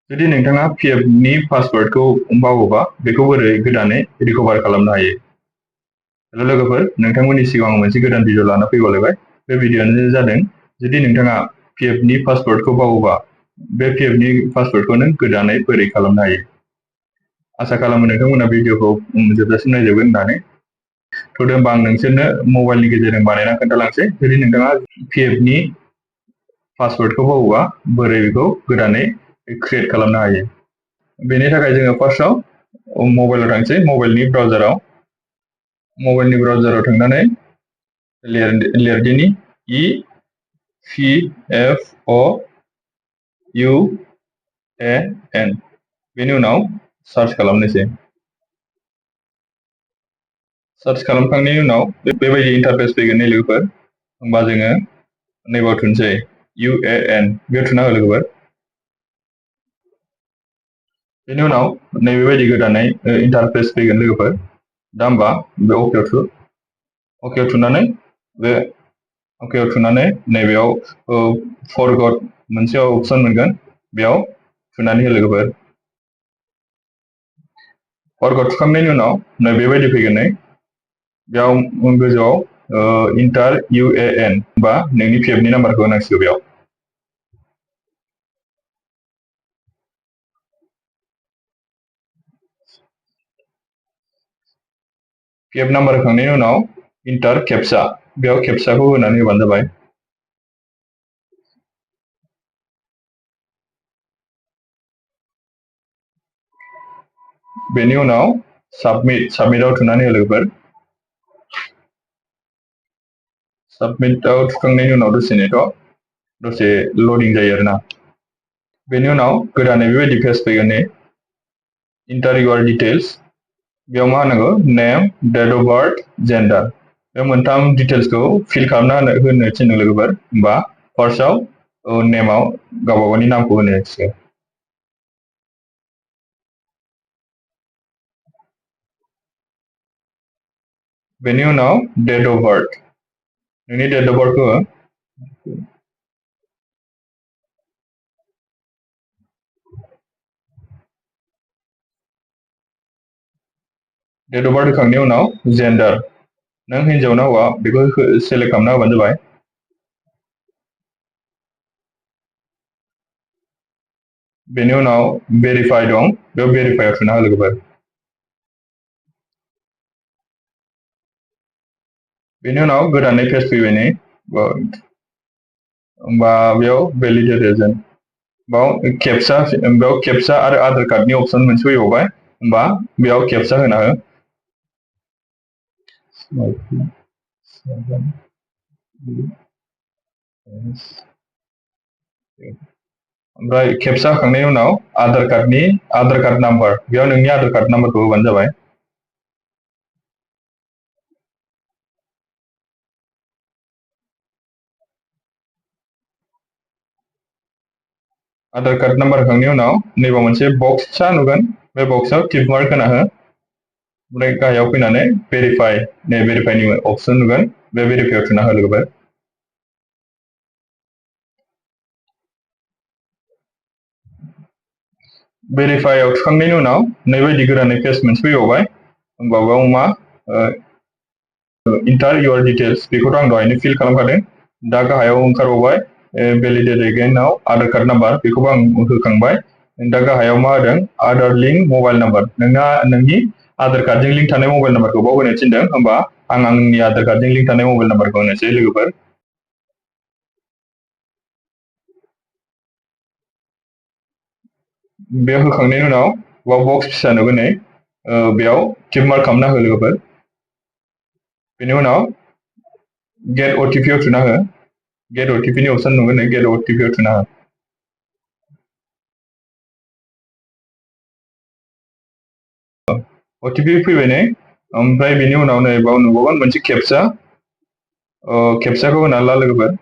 जुदि नोंथाङा PF नि पासवर्डखौ बावोबा बेखौ बोरै गोदानै रिकभार खालामनो हायो। हेल' लोगोफोर, नोंथांमोननि सिगाङाव मोनसे गोदान भिडिअ लाना फैबावलायबाय। बे भिडिअआनो जादों जुदि नोंथाङा PF नि पासवर्डखौ बावोबा बे PF नि पासवर्डखौ नों गोदानै बोरै खालामनो हायो। आसा खालामो नोंथांमोना भिडिअखौ जोबजासिम नायजोबगोन होननानै। थ' होनबा आं नोंसोरनो मबाइलनि गेजेरजों बानायना खोन्थालांसै। जुदि नोंथाङा PF नि पासवर्डखौ बावोबा बोरै बेखौ गोदानै क्रिएट खालामनो हायो। बेनि थाखाय जोङो फार्स्टआव मबाइलाव थांसै, मबाइलनि ब्राउजाराव थांनानै लिरदिनि ij5qz बेनि उनाव सार्च खालामनोसै। सार्च खालामखांनायनि उनाव बेबायदि इन्टारफेस फैगोन लोगोफोर। होमबा जोङो नैबाव थुनसै UAN, बेयाव थुना हो लोगोफोर। बेनि उनाव नैबेबायदि गोदानै इन्टारफेस फैगोन लोगोफोर। दा होमबा बे अकेआव थुनानै नैबेयाव फरगट मोनसे अपसन मोनगोन, बेयाव थुनानै हो लोगोफोर। फरगट थुखांनायनि उनाव नैबेबायदि फैगोन बेयाव गोजौआव इन्टार UAN बा नोंनि PF नि नाम्बारखौ होनांसिगौ बेयाव। PF नाम्बार होखांनायनि उनाव इन्टार केप्चा, बेयाव केप्चाखौ होनानै होबानो जाबाय। बेनि उनाव साबमिटआव थुनानै हो लोगोफोर। साबमिटआव थुखांनायनि उनाव दसे लडिं जायो आरोना। बेनि उनाव गोदानै बेबायदि पेज फैगोन इन्टार इउर डिटेल्स, बेयाव मा होनांगौ नेम, डेट अफ बार्थ, जेन्डार, बे मोनथाम डिटेल्सखौ फिल खालामना होनो थिनदों लोगोफोर। होमबा फार्स्टआव नेमाव गावबा गावनि नामखौ होनो थिनदों। बेनि उनाव डेट अफ बार्थ, नोंनि डेट अफ बार्थखौ हो। डेट अफ बार्थ होखांनायनि उनाव जेन्डार, नों हिन्जाव ना हौवा बेखौ सेलेक्ट खालामना होबानो जाबाय। बेनि उनाव भेरिफाइ दं, बेयाव भेरिफाइआव थुना हो लोगोफोर। बेनि उनाव गोदानै पेज फैबाय होमबा बेयाव भेलिडेटेसन, बेयाव केप्चा आरो आधार कार्डनि अपसन मोनसे फैबावबाय। होमबा बेयाव केप्चा होना हो। ओमफ्राय केप्चा होखांनायनि उनाव आधार कार्ड नाम्बार, बेयाव नोंनि आधार कार्ड नाम्बारखौ होबानो जाबाय। आधार कार्ड नाम्बार होखांनायनि उनाव नैबाव मोनसे बक्स फिसा नुगोन, बे बक्सआव टिक मार्क होना हो। ओमफ्राय गाहायाव फैनानै भेरिफाइनि अपसन नुगोन, बे भेरिफाइआव थुना हो लोगोफोर। भेरिफाइआव थुखांनायनि उनाव नैबायदि गोदानै पेज मोनसे फैबावबाय। होमबा बेयाव मा इन्टार इउर डिटेल्स, बेखौथ' आं दहायनो फिल खालामखादों। दा गाहायाव ओंखारबावबाय भेलिडेट एगेइनआव आधार कार्ड नाम्बार, बेखौबो आं होखांबाय। दा गाहायाव मा होदों आधार लिंक मबाइल नाम्बार, नोंनि आधार कार्डजों लिंक थानाय मबाइल नाम्बारखौ बाव होनो थिनदों। होमबा आं आंनि आधार कार्डजों लिंक थानाय मबाइल नाम्बारखौ होनोसै लोगोफोर। बेयाव होखांनायनि उनाव बेयाव बक्स फिसा नुगोन बेयाव टिक मार्क खालामना हो लोगोफोर। बेनि उनाव गेट अटिपि आव थुना हो। गेट अटिपि नि अपसन नुगोन, गेट अटिपि आव थुना हो। अटिपि फैबाय ओमफ्राय बेनि उनाव बाव नुबावगोन मोनसे केप्चाखौ होना ला लोगोफोर।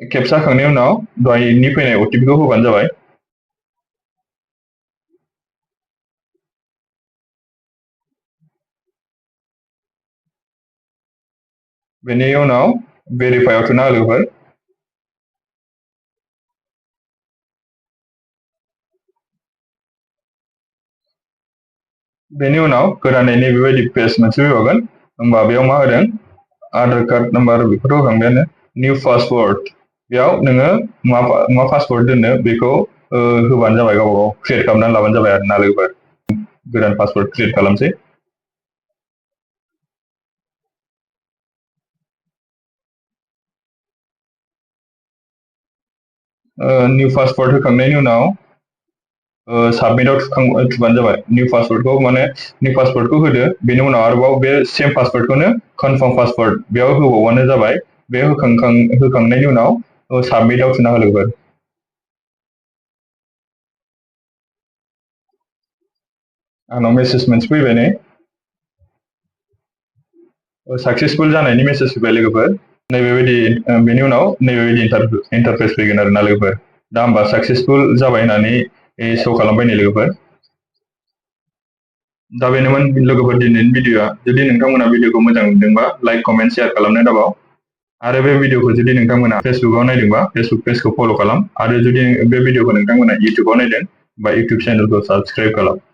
केप्चा होखांनायनि उनाव दहायनि फैनाय अटिपिखौ होबानो जाबाय। बेनि उनाव भेरिफाइआव थुना हो लोगोफोर। बेनि उनाव गोदानै नैबेबायदि पेज मोनसे फैबावगोन। होमबा बेयाव मा होदों आधार कार्ड नाम्बार बेखौथ' होखांबायानो। निउ पासवर्ड बेयाव नोङो मा पासवर्ड दोननो बेखौ होबानो जाबाय, गावबा गाव क्रिएट खालामनानै लाबानो जाबाय आरो ना लोगोफोर। गोदान पासवर्ड क्रिएट खालामसै। निउ पासवर्ड होखांनायनि उनाव साबमिटआव थुबानो जाबाय। निउ पासवर्डखौ माने निउ पासवर्डखौ होदो, बेनि उनाव आरोबाव बे सेम पासवर्डखौनो कनफार्म पासवर्ड बेयाव होबावबानो जाबाय। बे होखांनायनि उनाव साबमिटआव थुना हो लोगोफोर। आंनाव मेसेज मोनसे फैबाय नै, साक्सेसफुल जानायनि मेसेज फैबाय लोगोफोर। नैबेबायदि बेनि उनाव नैबेबायदि इन्टारफेस फैगोन आरो ना लोगोफोर। दा होमबा साक्सेसफुल जाबाय होननानै शो खालामबाय नै लोगोफोर। दा बेनोमोन लोगोफोर दिनैनि भिडिअ'आ। जुदि नोंथांमोना भिडिअ'खौ मोजां मोनदोंबा लाइक, कमेन्ट, शेयार खालामनो दाबाव। आरो बे भिडिअ'खौ जुदि नोंथांमोना फेसबुकआव नायदोंबा फेसबुक पेजखौ फल' खालाम। आरो जुदि बे भिडिअ'खौ नोंथांमोना इउटुबाव नायदों बा इउटुब चेनेलखौ साबस्क्राइब खालाम।